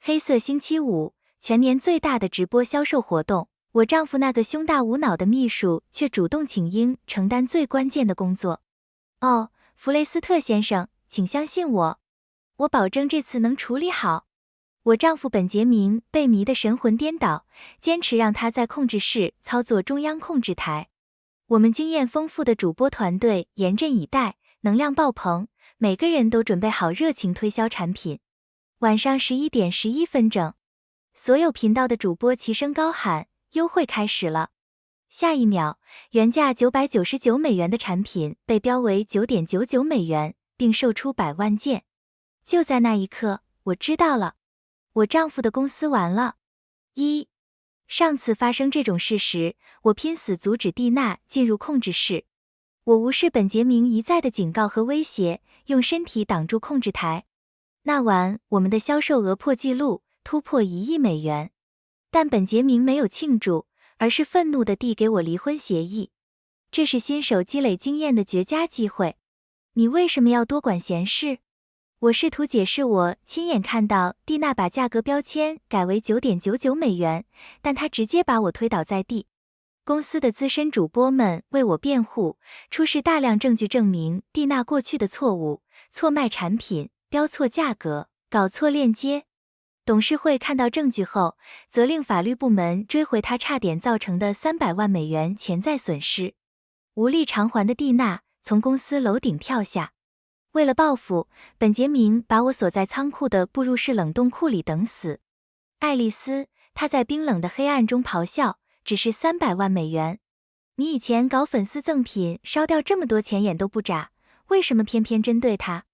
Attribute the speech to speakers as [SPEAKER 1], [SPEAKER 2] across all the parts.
[SPEAKER 1] 黑色星期五，全年最大的直播销售活动，我丈夫那个胸大无脑的秘书却主动请缨承担最关键的工作。哦，弗雷斯特先生，请相信我，我保证这次能处理好。我丈夫本杰明被迷得神魂颠倒，坚持让他在控制室操作中央控制台。我们经验丰富的主播团队严阵以待，能量爆棚，每个人都准备好热情推销产品。晚上11点11分整，所有频道的主播齐声高喊，优惠开始了。下一秒，原价999美元的产品被标为9.99美元，并售出100万件。就在那一刻，我知道了，我丈夫的公司完了。上次发生这种事时，我拼死阻止蒂娜进入控制室。我无视本杰明一再的警告和威胁，用身体挡住控制台。那晚，我们的销售额破纪录，突破1亿美元。但本杰明没有庆祝，而是愤怒地递给我离婚协议。这是新手积累经验的绝佳机会。你为什么要多管闲事？我试图解释我亲眼看到蒂娜把价格标签改为9.99美元，但她直接把我推倒在地。公司的资深主播们为我辩护，出示大量证据证明蒂娜过去的错误，错卖产品，标错价格，搞错链接。董事会看到证据后，责令法律部门追回他差点造成的300万美元潜在损失。无力偿还的蒂娜从公司楼顶跳下。为了报复，本杰明把我锁在仓库的步入式冷冻库里等死。爱丽丝，她在冰冷的黑暗中咆哮，只是300万美元。你以前搞粉丝赠品烧掉这么多钱眼都不眨，为什么偏偏针对他？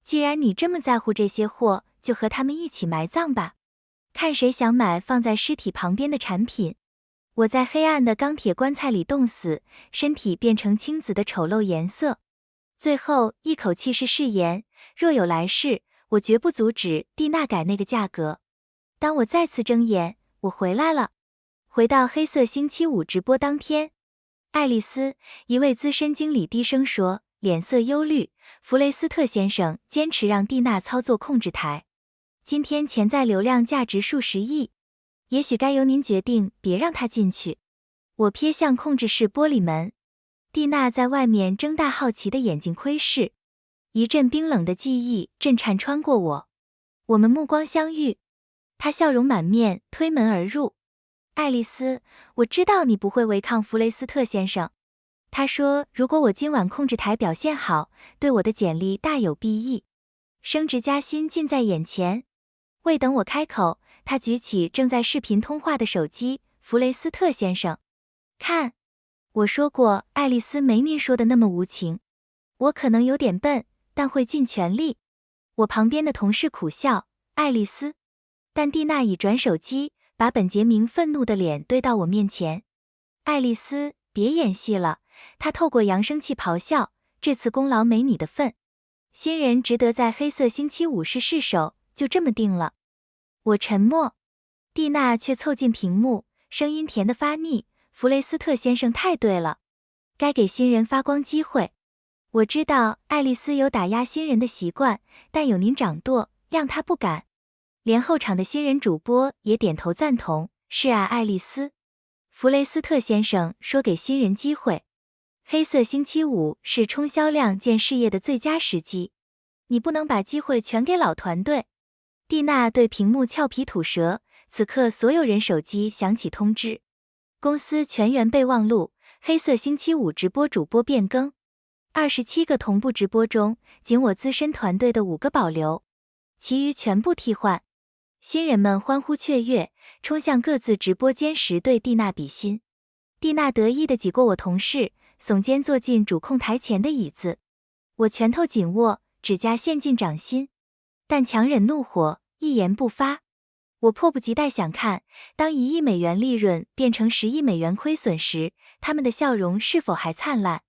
[SPEAKER 1] 既然你这么在乎这些货，就和他们一起埋葬吧。看谁想买放在尸体旁边的产品。我在黑暗的钢铁棺材里冻死，身体变成青紫的丑陋颜色。最后一口气是誓言，若有来世，我绝不阻止蒂娜改那个价格。当我再次睁眼，我回来了。回到黑色星期五直播当天，爱丽丝，一位资深经理低声说，脸色忧虑，弗雷斯特先生坚持让蒂娜操作控制台。今天潜在流量价值数十亿，也许该由您决定，别让她进去。我瞥向控制室玻璃门，蒂娜在外面睁大好奇的眼睛窥视，一阵冰冷的记忆震颤穿过我。我们目光相遇，她笑容满面，推门而入。爱丽丝，我知道你不会违抗弗雷斯特先生。他说，如果我今晚控制台表现好，对我的简历大有裨益，升职加薪近在眼前。未等我开口，他举起正在视频通话的手机，弗雷斯特先生，看。我说过，爱丽丝没您说的那么无情。我可能有点笨，但会尽全力。我旁边的同事苦笑，爱丽丝。但蒂娜已转手机，把本杰明愤怒的脸对到我面前。爱丽丝，别演戏了。她透过扬声器咆哮，这次功劳没你的份。新人值得在黑色星期五试试手，就这么定了。我沉默，蒂娜却凑近屏幕，声音甜得发腻。弗雷斯特先生太对了，该给新人发光机会。我知道爱丽丝有打压新人的习惯，但有您掌舵，谅她不敢。连后场的新人主播也点头赞同，是啊，爱丽丝。弗雷斯特先生说给新人机会。黑色星期五是冲销量建事业的最佳时机，你不能把机会全给老团队。蒂娜对屏幕俏皮吐舌，此刻所有人手机响起通知。公司全员备忘录，黑色星期五直播主播变更。27个同步直播中，仅我资深团队的5个保留，其余全部替换。新人们欢呼雀跃，冲向各自直播间时对蒂娜比心。蒂娜得意地挤过我同事，耸肩坐进主控台前的椅子。我拳头紧握，指甲陷进掌心，但强忍怒火，一言不发。我迫不及待想看，当1亿美元利润变成10亿美元亏损时，他们的笑容是否还灿烂。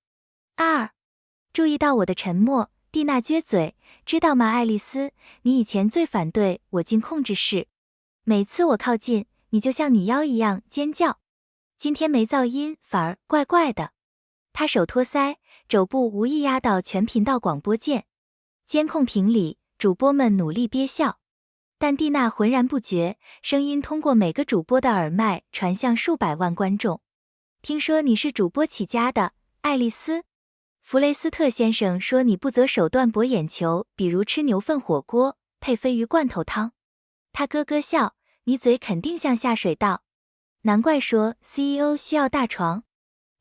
[SPEAKER 1] 注意到我的沉默，蒂娜撅嘴，知道吗，爱丽丝，你以前最反对我进控制室，每次我靠近，你就像女妖一样尖叫。今天没噪音，反而怪怪的。她手托腮，肘部无意压到全频道广播键。监控屏里，主播们努力憋笑。但蒂娜浑然不觉，声音通过每个主播的耳麦传向数百万观众。听说你是主播起家的，爱丽丝。弗雷斯特先生说你不择手段博眼球，比如吃牛粪火锅，配鲱鱼罐头汤。他咯咯笑，你嘴肯定像下水道。难怪说 CEO 需要大床，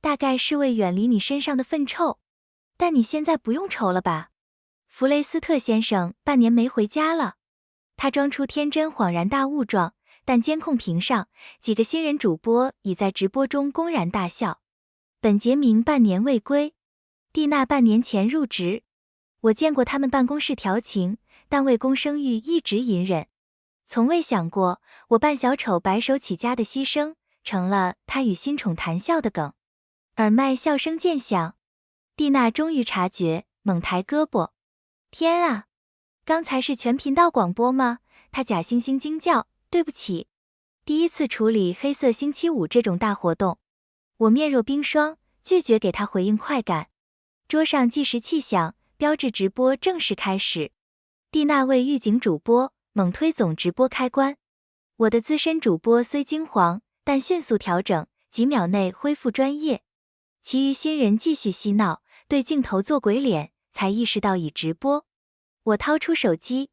[SPEAKER 1] 大概是为远离你身上的粪臭。但你现在不用愁了吧？弗雷斯特先生半年没回家了。他装出天真恍然大悟状，但监控屏上几个新人主播已在直播中公然大笑。本杰明半年未归，蒂娜半年前入职。我见过他们办公室调情，但为公声誉一直隐忍。从未想过，我扮小丑白手起家的牺牲，成了他与新宠谈笑的梗。耳麦笑声渐响，蒂娜终于察觉，猛抬胳膊。天啊！刚才是全频道广播吗？她假惺惺惊叫，对不起。第一次处理黑色星期五这种大活动。我面若冰霜，拒绝给她回应快感。桌上计时器响，标志直播正式开始。蒂娜为预警主播猛推总直播开关。我的资深主播虽惊惶，但迅速调整，几秒内恢复专业。其余新人继续嬉闹，对镜头做鬼脸，才意识到已直播。我掏出手机，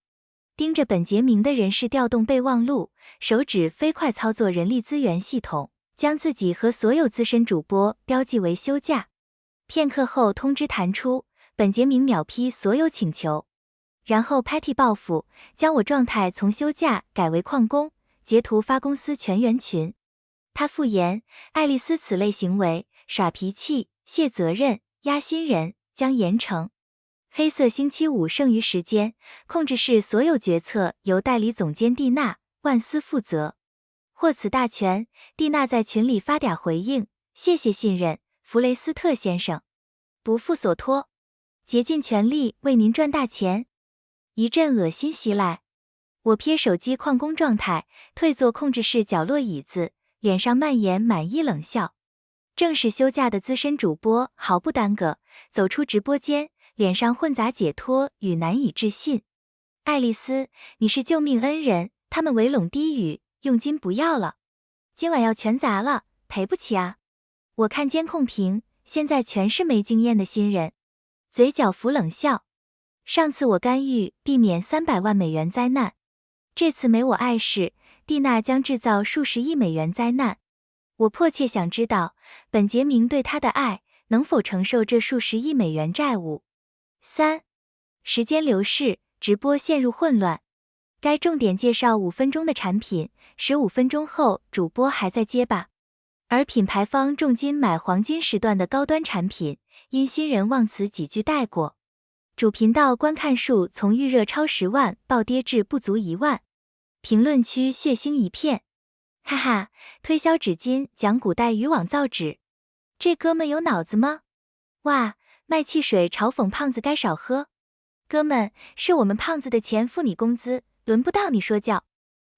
[SPEAKER 1] 盯着本杰明的人事调动备忘录，手指飞快操作人力资源系统，将自己和所有资深主播标记为休假。片刻后通知弹出，本杰明秒批所有请求。然后 Patty 报复，将我状态从休假改为旷工，截图发公司全员群。他附言，爱丽丝此类行为，耍脾气、卸责任、压新人，将严惩。黑色星期五剩余时间，控制室所有决策由代理总监蒂娜·万斯负责。获此大权，蒂娜在群里发嗲回应：谢谢信任，弗雷斯特先生，不负所托，竭尽全力为您赚大钱。一阵恶心袭来，我瞥手机旷工状态，退坐控制室角落椅子，脸上蔓延满意冷笑。正是休假的资深主播毫不耽搁，走出直播间，脸上混杂解脱与难以置信。爱丽丝，你是救命恩人，他们围拢低语，佣金不要了，今晚要全砸了，赔不起啊。我看监控屏，现在全是没经验的新人，嘴角浮冷笑。上次我干预避免300万美元灾难，这次没我碍事，蒂娜将制造数十亿美元灾难。我迫切想知道，本杰明对他的爱能否承受这数十亿美元债务。时间流逝，直播陷入混乱。该重点介绍5分钟的产品，15分钟后主播还在结巴。而品牌方重金买黄金时段的高端产品，因新人忘词几句带过。主频道观看数从预热超10万暴跌至不足1万，评论区血腥一片。哈哈，推销纸巾讲古代渔网造纸，这哥们有脑子吗？哇，卖汽水嘲讽胖子该少喝。哥们，是我们胖子的钱付你工资，轮不到你说教。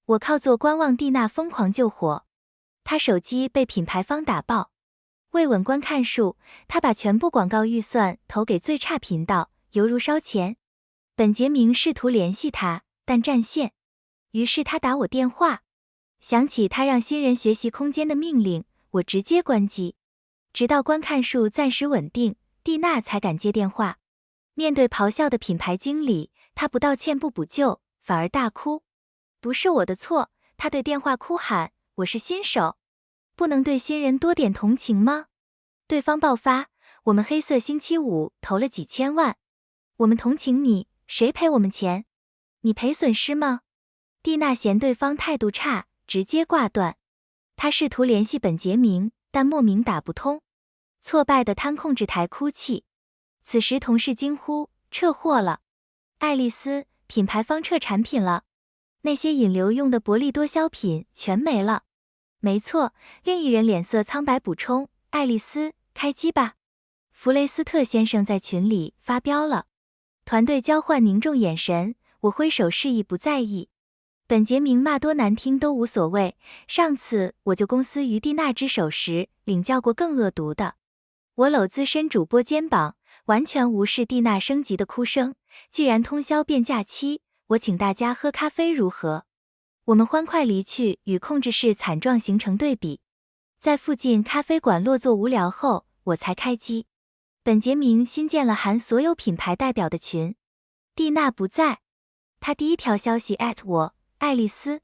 [SPEAKER 1] 我靠做观望蒂娜疯狂救火，他手机被品牌方打爆，为稳观看数，他把全部广告预算投给最差频道，犹如烧钱。本杰明试图联系他，但占线，于是他打我电话。想起他让新人学习空间的命令，我直接关机。直到观看数暂时稳定，蒂娜才敢接电话。面对咆哮的品牌经理，他不道歉不补救，反而大哭。不是我的错，他对电话哭喊，我是新手，不能对新人多点同情吗？对方爆发，我们黑色星期五投了几千万，我们同情你，谁赔我们钱？你赔损失吗？蒂娜嫌对方态度差，直接挂断。他试图联系本杰明，但莫名打不通，挫败的瘫控制台哭泣。此时同事惊呼，撤货了。爱丽丝，品牌方撤产品了，那些引流用的薄利多销品全没了。没错，另一人脸色苍白补充，爱丽丝，开机吧。弗雷斯特先生在群里发飙了。团队交换凝重眼神，我挥手示意不在意。本杰明骂多难听都无所谓，上次我救公司于蒂娜之手时，领教过更恶毒的。我搂资深主播肩膀，完全无视蒂娜升级的哭声。既然通宵变假期，我请大家喝咖啡如何？我们欢快离去，与控制室惨状形成对比。在附近咖啡馆落座无聊后，我才开机。本杰明新建了含所有品牌代表的群。蒂娜不在。他第一条消息我，爱丽丝。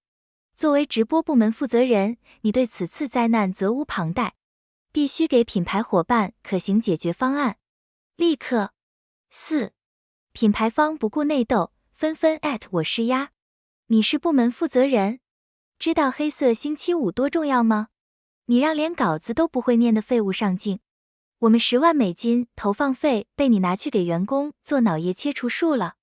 [SPEAKER 1] 作为直播部门负责人，你对此次灾难责无旁贷，必须给品牌伙伴可行解决方案。立刻。4. 品牌方不顾内斗，纷纷我施压。你是部门负责人，知道黑色星期五多重要吗？你让连稿子都不会念的废物上镜。我们10万美金投放费被你拿去给员工做脑叶切除术了。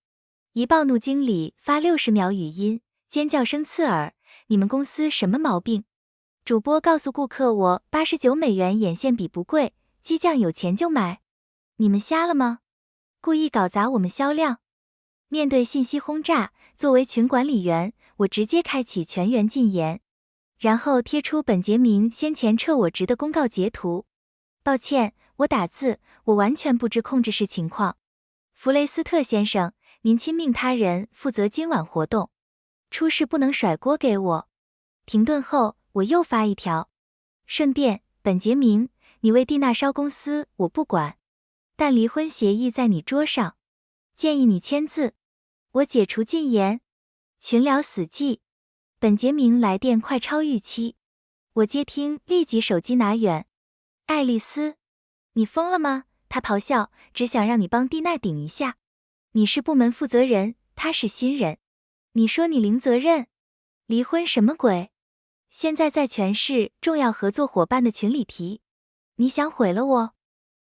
[SPEAKER 1] 一暴怒经理发60秒语音，尖叫声刺耳，你们公司什么毛病？主播告诉顾客我89美元眼线笔不贵，激将有钱就买。你们瞎了吗？故意搞砸我们销量。面对信息轰炸，作为群管理员，我直接开启全员禁言，然后贴出本杰明先前撤我职的公告截图。抱歉，我打字，我完全不知控制室情况。弗雷斯特先生，您亲命他人负责今晚活动，出事不能甩锅给我。停顿后，我又发一条，顺便，本杰明，你为蒂娜烧公司我不管，但离婚协议在你桌上，建议你签字。我解除禁言。群聊死寂。本杰明来电快超预期。我接听，立即手机拿远。爱丽丝，你疯了吗？他咆哮，只想让你帮蒂娜顶一下。你是部门负责人，他是新人。你说你零责任？离婚什么鬼？现在在全市重要合作伙伴的群里提。你想毁了我？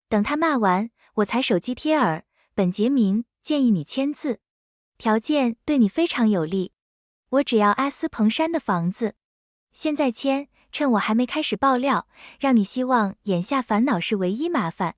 [SPEAKER 1] 等他骂完，我才手机贴耳。本杰明，建议你签字。条件对你非常有利。我只要阿斯彭山的房子。现在签，趁我还没开始爆料，让你希望眼下烦恼是唯一麻烦。